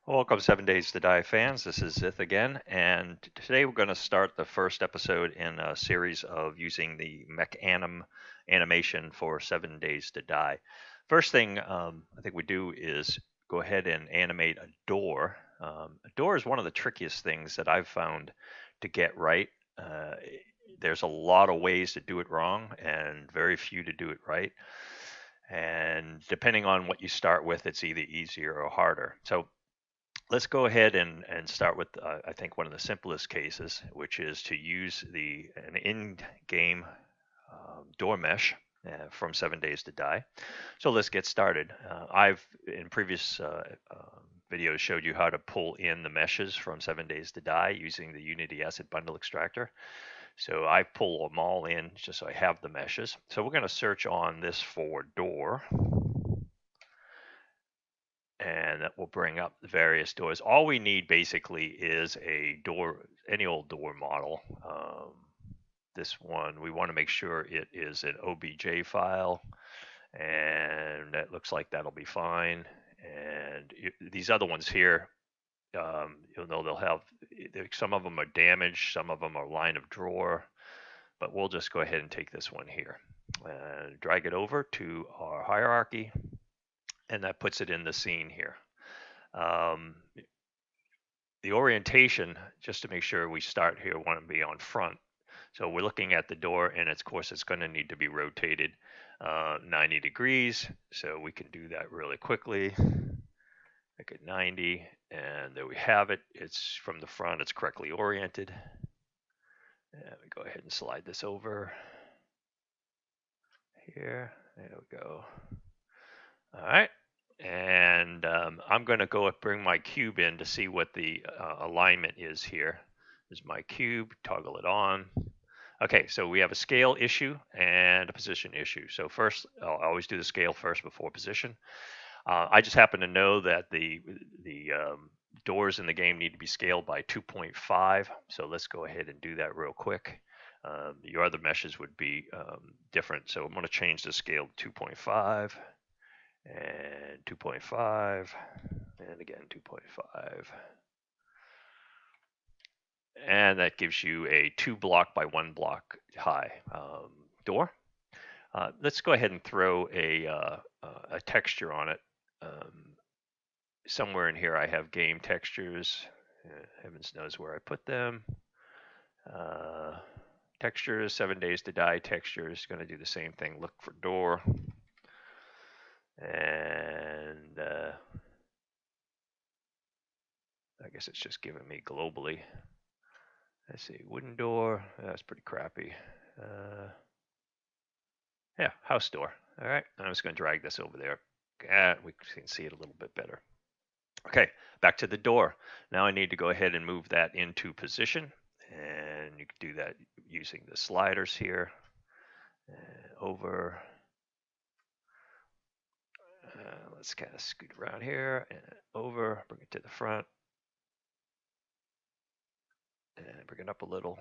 Welcome 7 Days to Die fans. This is Zith again, and today we're going to start the first episode in a series of using the Mecanim animation for 7 Days to Die. First thing I think we do is go ahead and animate a door. A door is one of the trickiest things that I've found to get right. Uh, there's a lot of ways to do it wrong and very few to do it right. And depending on what you start with, it's either easier or harder. So let's go ahead and start with I think one of the simplest cases, which is to use an in-game door mesh from 7 Days to Die. So let's get started. I've in previous videos showed you how to pull in the meshes from 7 Days to Die using the Unity Asset Bundle Extractor. So I pull them all in just so I have the meshes. So we're going to search on this for door, and that will bring up the various doors. All we need basically is a door, any old door model. This one, we want to make sure it is an OBJ file, and that looks like that'll be fine. And these other ones here, you'll know they'll have, some of them are damaged, some of them are line of drawer, but we'll just go ahead and take this one here and drag it over to our hierarchy, and that puts it in the scene here. The orientation, just to make sure we start here, want to be on front. So we're looking at the door, and of course it's going to need to be rotated 90 degrees. So we can do that really quickly. Make it 90, and there we have it. It's from the front, it's correctly oriented. And we go ahead and slide this over here. There we go. All right. And I'm going to go bring my cube in to see what the alignment is here. This is my cube, toggle it on. Okay, so we have a scale issue and a position issue. So first, I'll always do the scale first before position. I just happen to know that the doors in the game need to be scaled by 2.5. So let's go ahead and do that real quick. Your other meshes would be different. So I'm going to change the scale to 2.5. And 2.5, and again 2.5. And that gives you a 2 block by 1 block high door. Let's go ahead and throw a texture on it. Somewhere in here I have game textures. Heavens knows where I put them. Textures, 7 Days to Die textures, going to do the same thing. Look for door. And I guess it's just giving me globally. Let's see, wooden door. That's pretty crappy. Yeah, house door. All right, I'm just going to drag this over there. We can see it a little bit better. Okay, back to the door. Now I need to go ahead and move that into position. And you can do that using the sliders here. Over. Let's kind of scoot around here and over, bring it to the front. And bring it up a little.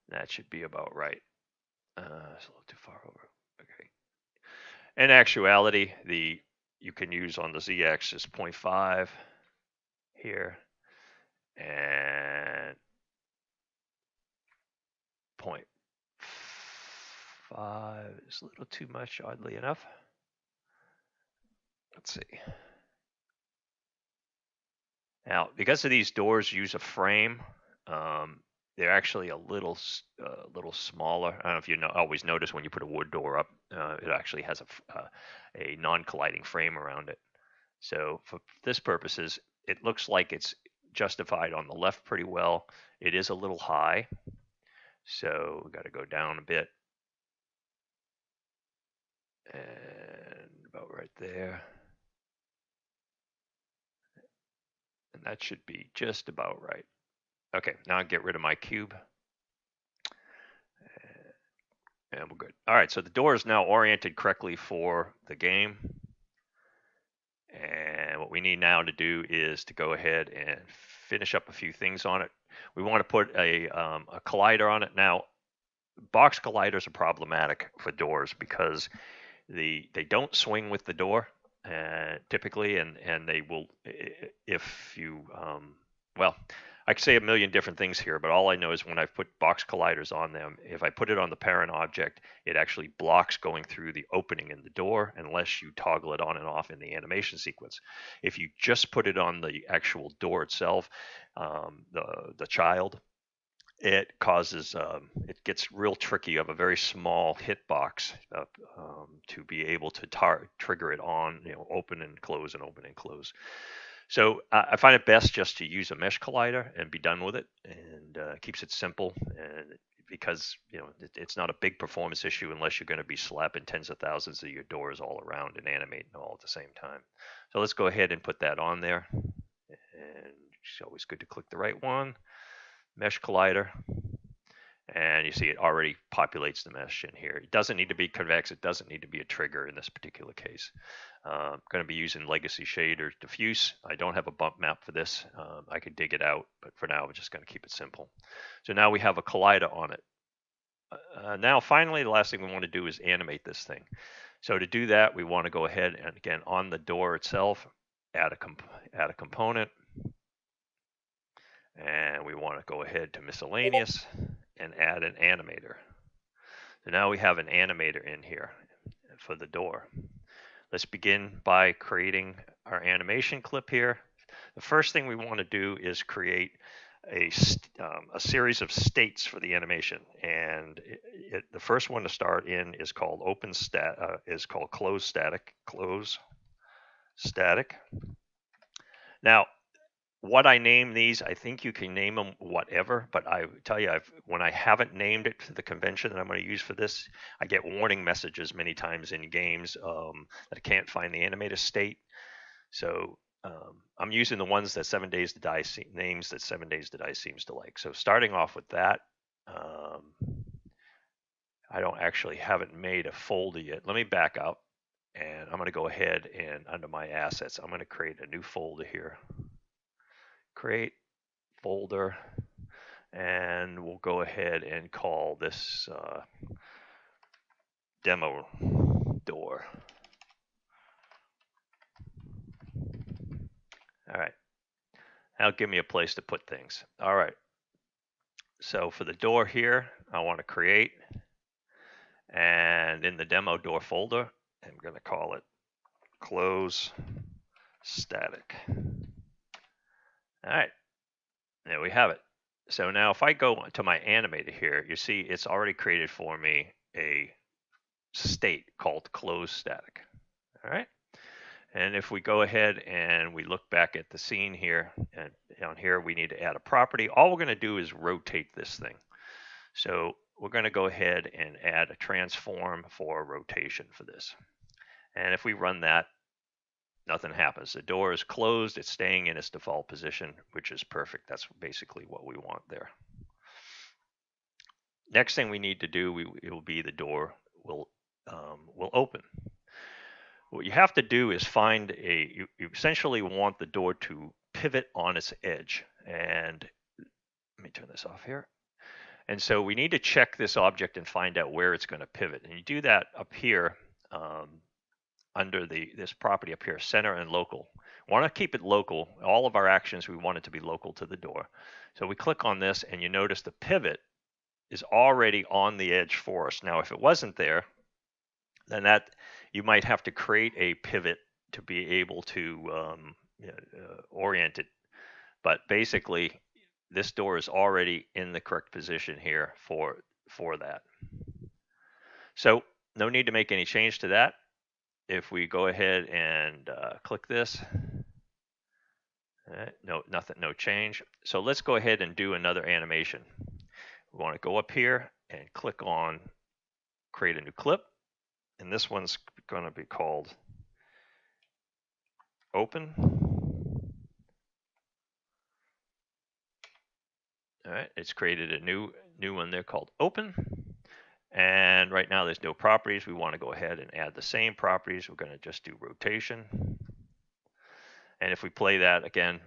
That should be about right. It's a little too far over. Okay. In actuality, you can use on the z-axis 0.5 here and 0.5 is a little too much, oddly enough. Let's see. Now, because of these doors use a frame, they're actually a little smaller. I don't know if you always notice when you put a wood door up, it actually has a non-colliding frame around it. So for this purposes, it looks like it's justified on the left pretty well. It is a little high, so we got to go down a bit, and about right there. And that should be just about right. Okay, now I get rid of my cube. And we're good. All right, so the door is now oriented correctly for the game. And what we need now to do is to go ahead and finish up a few things on it. We want to put a collider on it. Now, box colliders are problematic for doors because they don't swing with the door. typically, and they will, if you, well, I could say a million different things here, but all I know is when I put box colliders on them, if I put it on the parent object, it actually blocks going through the opening in the door unless you toggle it on and off in the animation sequence. If you just put it on the actual door itself, the child, it causes, it gets real tricky. You have a very small hitbox to be able to trigger it on, open and close and open and close. So I find it best just to use a mesh collider and be done with it, and keeps it simple. And because it's not a big performance issue unless you're going to be slapping tens of thousands of your doors all around and animating all at the same time. So let's go ahead and put that on there. And it's always good to click the right one. Mesh collider. And you see it already populates the mesh in here. It doesn't need to be convex. It doesn't need to be a trigger in this particular case. I'm going to be using legacy shader diffuse. I don't have a bump map for this. I could dig it out, but for now, we're just going to keep it simple. So now we have a collider on it. Now, finally, the last thing we want to do is animate this thing. So to do that, we want to go ahead and, again, on the door itself, add a component. And we want to go ahead to miscellaneous and add an animator. So now we have an animator in here for the door. Let's begin by creating our animation clip here. The first thing we want to do is create a series of states for the animation, and the first one to start in is called close static. Now, what I name these, I think you can name them whatever, but I tell you, when I haven't named it to the convention that I'm going to use for this, I get warning messages many times in games that I can't find the animator state. So I'm using the ones that 7 Days to Die names that 7 Days to Die seems to like. So starting off with that, I haven't made a folder yet. Let me back up, and I'm going to go ahead and under my assets, I'm going to create a new folder here. Create folder, and we'll go ahead and call this demo door. All right, that'll give me a place to put things. All right, so for the door here, I want to create, and in the demo door folder, I'm going to call it close static. All right, there we have it. So now if I go to my animator here, you see it's already created for me a state called close static. All right. And if we go ahead and we look back at the scene here, and down here we need to add a property. All we're going to do is rotate this thing. So we're going to go ahead and add a transform for rotation for this. And if we run that, nothing happens. The door is closed. It's staying in its default position, which is perfect. That's basically what we want there. Next thing we need to do, it will be the door will open. What you have to do is find you essentially want the door to pivot on its edge. And let me turn this off here. And so we need to check this object and find out where it's going to pivot. And you do that up here under this property up here, center and local. We want to keep it local. All of our actions, we want it to be local to the door. So we click on this, and you notice the pivot is already on the edge for us. Now, if it wasn't there, then you might have to create a pivot to be able to orient it. But basically, this door is already in the correct position here for that. So no need to make any change to that. If we go ahead and click this, no, nothing, no change. So let's go ahead and do another animation. We want to go up here and click on create a new clip. And this one's going to be called open. All right, it's created a new one there called open. And right now there's no properties. We want to go ahead and add the same properties. We're going to just do rotation. And if we play that again,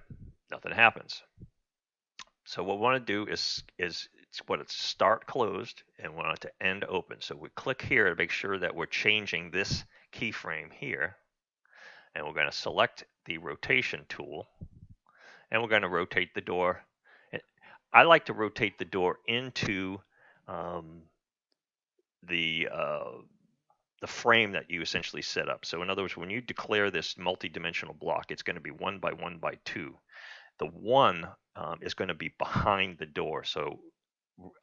nothing happens. So what we want to do is it's what it's start closed, and we want it to end open. So we click here to make sure that we're changing this keyframe here. And we're going to select the rotation tool, and we're going to rotate the door. I like to rotate the door into the frame that you essentially set up. So in other words, when you declare this multi-dimensional block, it's going to be 1 by 1 by 2. The 1 is going to be behind the door. So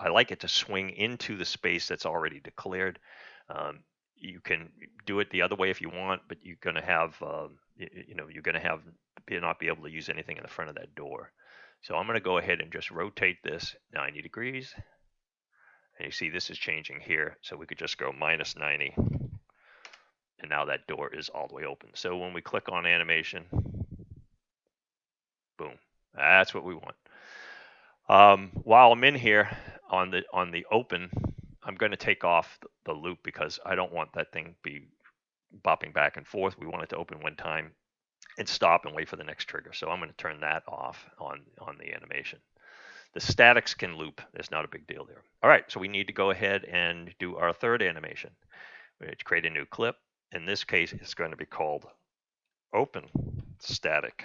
I like it to swing into the space that's already declared. You can do it the other way if you want, but you're going to have, you're going to have not be able to use anything in the front of that door. So I'm going to go ahead and just rotate this 90 degrees. And you see this is changing here. So we could just go minus 90. And now that door is all the way open. So when we click on animation, boom, that's what we want. While I'm in here on the open, I'm going to take off the loop because I don't want that thing be bopping back and forth. We want it to open one time and stop and wait for the next trigger. So I'm going to turn that off on the animation. The statics can loop. There's not a big deal there. All right, so we need to go ahead and do our third animation. We need to create a new clip. In this case, it's going to be called open static.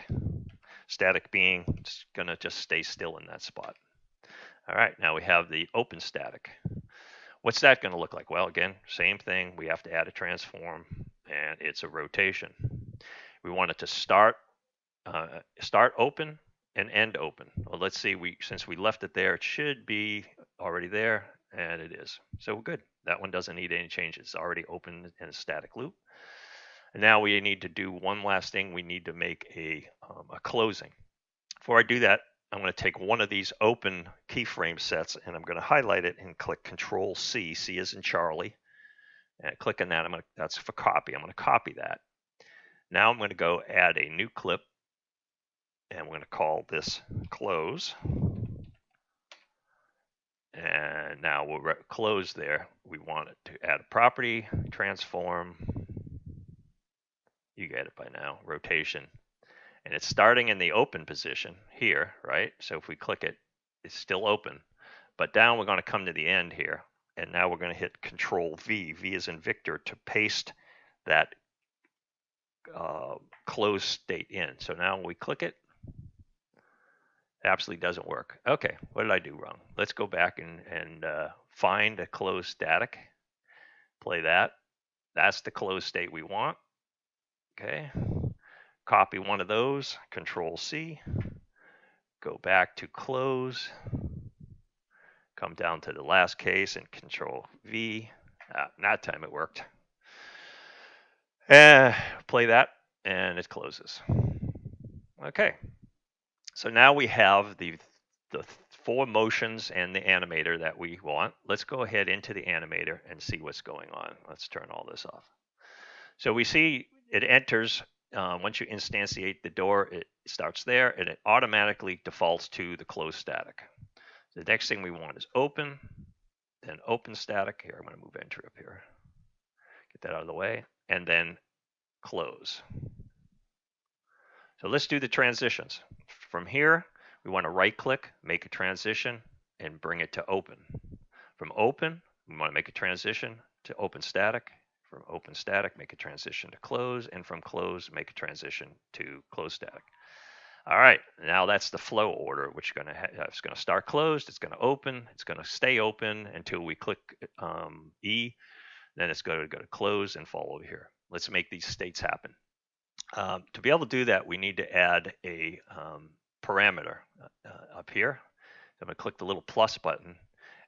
Static being it's going to just stay still in that spot. All right, now we have the open static. What's that going to look like? Well, again, same thing. We have to add a transform, and it's a rotation. We want it to start open and end open. Well, let's see. Since we left it there, it should be already there, and it is. So good. That one doesn't need any changes. It's already open in a static loop. And now we need to do one last thing. We need to make a closing. Before I do that, I'm going to take one of these open keyframe sets, and I'm going to highlight it and click Control C. C as in Charlie. And click on that. That's for copy. I'm going to copy that. Now I'm going to go add a new clip, and we're going to call this close. And now we'll close there. We want it to add a property, transform. You get it by now, rotation. And it's starting in the open position here, right? So if we click it, it's still open. But down we're going to come to the end here. And now we're going to hit Control V. V as in Victor to paste that closed state in. So now when we click it, it absolutely doesn't work. Okay, what did I do wrong? Let's go back and find a closed static. Play that. That's the closed state we want. Okay. Copy one of those, Control C, go back to close, come down to the last case and Control V. That time it worked. And play that, and it closes. Okay, so now we have the 4 motions and the animator that we want. Let's go ahead into the animator and see what's going on. Let's turn all this off. So we see it enters. Once you instantiate the door, it starts there, and it automatically defaults to the closed static. The next thing we want is open, then open static. Here, I'm going to move entry up here. Get that out of the way, and then close. So let's do the transitions. From here, we want to right-click, make a transition, and bring it to open. From open, we want to make a transition to open static. From open static, make a transition to close, and from close, make a transition to close static. All right, now that's the flow order, which it's going to start closed, it's going to open, it's going to stay open until we click E, then it's going to go to close and fall over here. Let's make these states happen. To be able to do that, we need to add a parameter up here. I'm going to click the little plus button,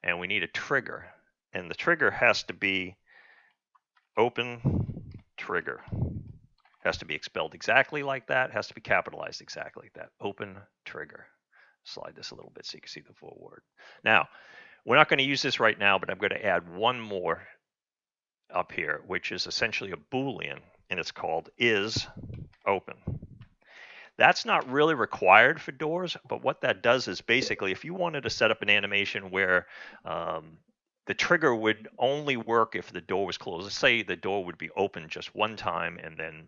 and we need a trigger, and the trigger has to be open trigger. Has to be expelled exactly like that. Has to be capitalized exactly like that. Open trigger. Slide this a little bit so you can see the full word. Now, we're not going to use this right now, but I'm going to add one more up here, which is essentially a Boolean, and it's called is open. That's not really required for doors, but what that does is basically if you wanted to set up an animation where the trigger would only work if the door was closed. Let's say the door would be open just one time and then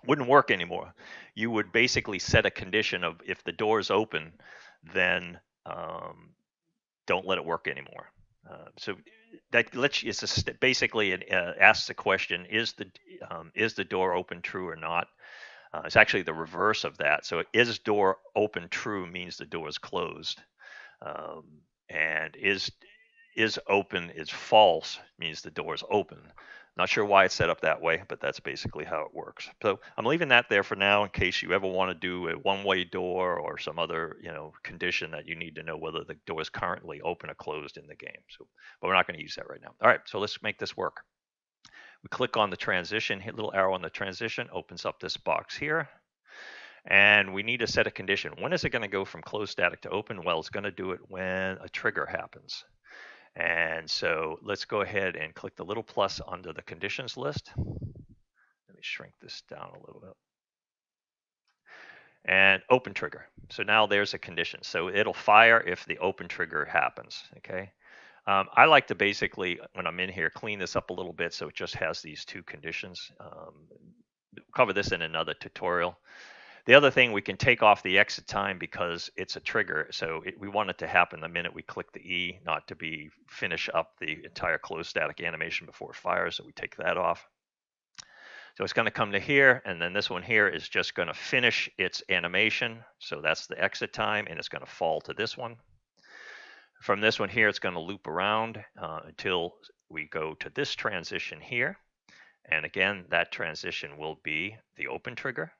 wouldn't work anymore. You would basically set a condition of if the door is open, then don't let it work anymore. So that lets you, basically it asks the question: is the door open, true or not? It's actually the reverse of that. So is door open true means the door is closed, um, and is open is false means the door is open. Not sure why it's set up that way, but that's basically how it works. So I'm leaving that there for now in case you ever want to do a one-way door or some other, condition that you need to know whether the door is currently open or closed in the game. So, but we're not going to use that right now. All right, so let's make this work. We click on the transition, hit little arrow on the transition, opens up this box here. And we need to set a condition. When is it going to go from closed static to open? Well, it's going to do it when a trigger happens. And so let's go ahead and click the little plus under the conditions list. Let me shrink this down a little bit. And open trigger. So now there's a condition. So it'll fire if the open trigger happens, okay? I like to basically, when I'm in here, clean this up a little bit so it just has these two conditions. Cover this in another tutorial. The other thing, we can take off the exit time because it's a trigger. So we want it to happen the minute we click the E, not to be finish up the entire closed static animation before it fires. So we take that off. So it's going to come to here, and then this one here is just going to finish its animation. So that's the exit time, and it's going to fall to this one. From this one here, it's going to loop around until we go to this transition here. And again, that transition will be the open trigger.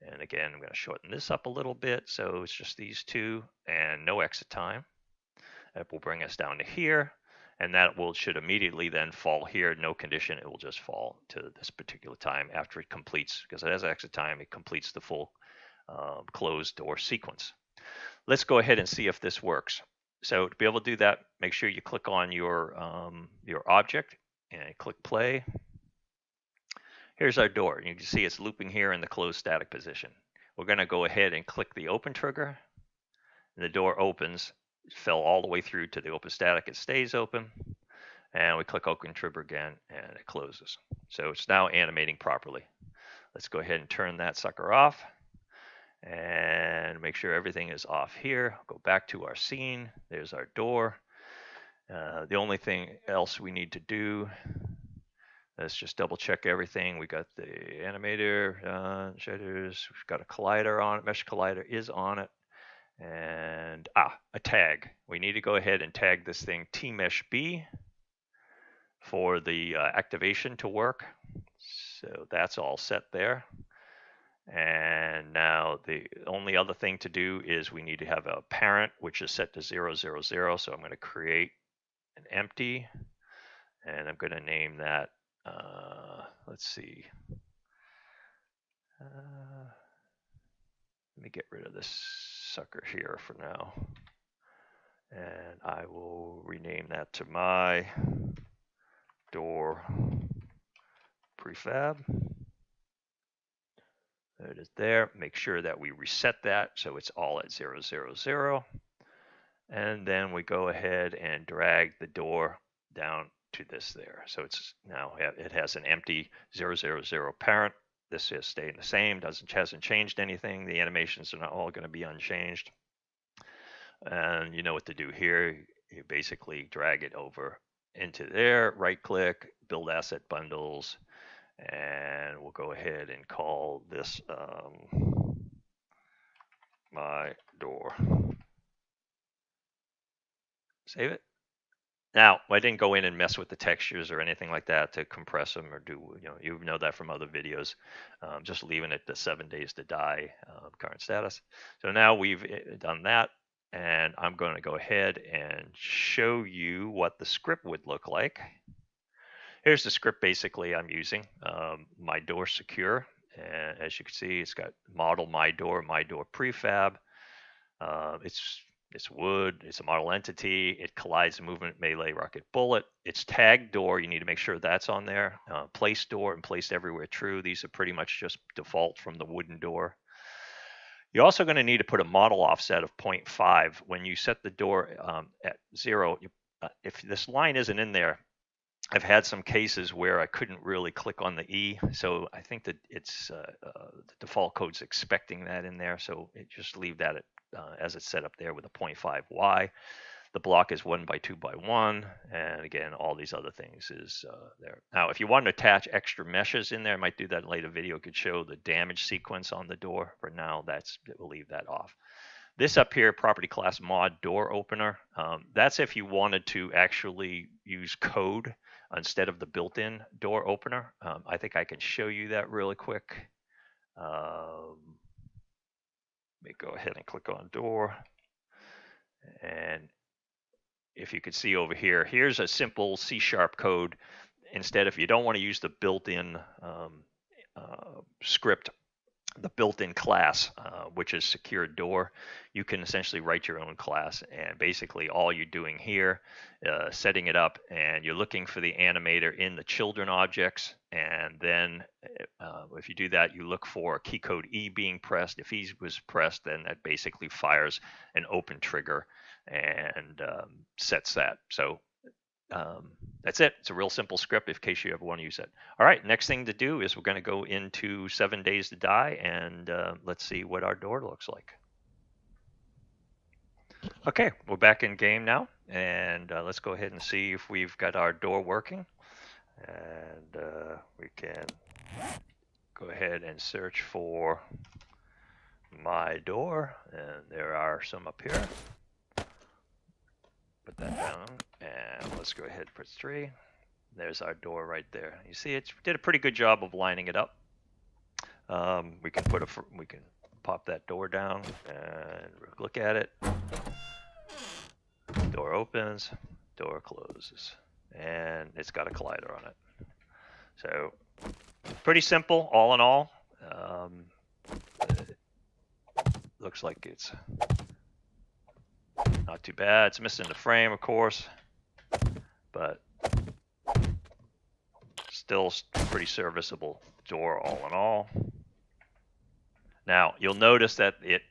And again, I'm going to shorten this up a little bit. So it's just these two and no exit time. That will bring us down to here. And that should immediately then fall here. No condition. It will just fall to this particular time after it completes, because it has exit time. It completes the full closed door sequence. Let's go ahead and see if this works. So to be able to do that, make sure you click on your object and click play. Here's our door. You can see it's looping here in the closed static position. We're going to go ahead and click the open trigger. And the door opens. It fell all the way through to the open static. It stays open. And we click open trigger again, and it closes. So it's now animating properly. Let's go ahead and turn that sucker off. And make sure everything is off here. Go back to our scene. There's our door. The only thing else we need to do, let's just double check everything. We got the animator, shaders, we've got a collider on it, mesh collider is on it. And a tag. We need to go ahead and tag this thing tmeshb for the activation to work. So that's all set there. And now the only other thing to do is we need to have a parent, which is set to 000. So I'm going to create an empty, and I'm going to name that, let's see. Let me get rid of this sucker here for now. And I will rename that to my door prefab. There it is there. Make sure that we reset that so it's all at 000. And then we go ahead and drag the door down to this there. So it's now, it has an empty 000 parent. This is staying the same, hasn't changed anything. The animations are not all going to be unchanged. And you know what to do here. You basically drag it over into there, right click, build asset bundles, and we'll go ahead and call this my door. Save it. Now, I didn't go in and mess with the textures or anything like that to compress them or do, you know that from other videos. Just leaving it to 7 days to die current status. So now we've done that, and I'm going to go ahead and show you what the script would look like. Here's the script basically I'm using, my door secure. And as you can see, it's got model my door prefab. It's wood, it's a model entity, it collides movement, melee, rocket, bullet. It's tagged door, you need to make sure that's on there. Place door and placed everywhere true. These are pretty much just default from the wooden door. You're also going to need to put a model offset of 0.5. When you set the door at 0, if this line isn't in there, I've had some cases where I couldn't really click on the E, so I think that it's the default code's expecting that in there, so just leave that as it's set up there with a 0.5 Y. The block is 1 by 2 by 1, and again, all these other things is there. Now, if you want to attach extra meshes in there, I might do that in a later video. Could show the damage sequence on the door. For now, we'll leave that off. This up here, property class mod door opener. That's if you wanted to actually use code instead of the built-in door opener. I think I can show you that really quick. Let me go ahead and click on door. And if you could see over here, here's a simple C# code. Instead, if you don't want to use the built-in script, the built-in class, which is secured door, you can essentially write your own class. And basically all you're doing here, setting it up, and you're looking for the animator in the children objects. And then if you do that, you look for key code E being pressed. If E was pressed, then that basically fires an open trigger and sets that. So that's it. It's a real simple script in case you ever want to use it. All right, next thing to do is we're going to go into 7 Days to Die, and let's see what our door looks like. Okay, we're back in game now, and let's go ahead and see if we've got our door working. And we can go ahead and search for my door, and there are some up here. Put that down, and let's go ahead and press 3. There's our door right there. You see, it did a pretty good job of lining it up. We can pop that door down and look at it. Door opens, door closes, and it's got a collider on it. So pretty simple, all in all. Looks like it's not too bad. It's missing the frame, of course, but still pretty serviceable door all in all. Now, you'll notice that it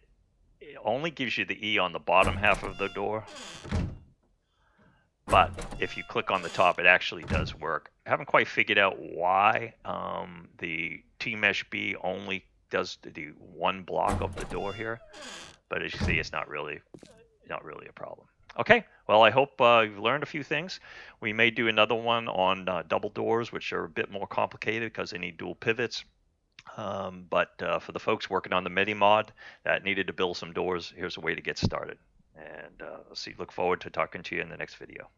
only gives you the E on the bottom half of the door, but if you click on the top, it actually does work. I haven't quite figured out why the T-Mesh B only does the one block of the door here, but as you see, it's not really a problem. Okay, well, I hope you've learned a few things. We may do another one on double doors, which are a bit more complicated because they need dual pivots. But for the folks working on the Medi mod that needed to build some doors, here's a way to get started. And look forward to talking to you in the next video.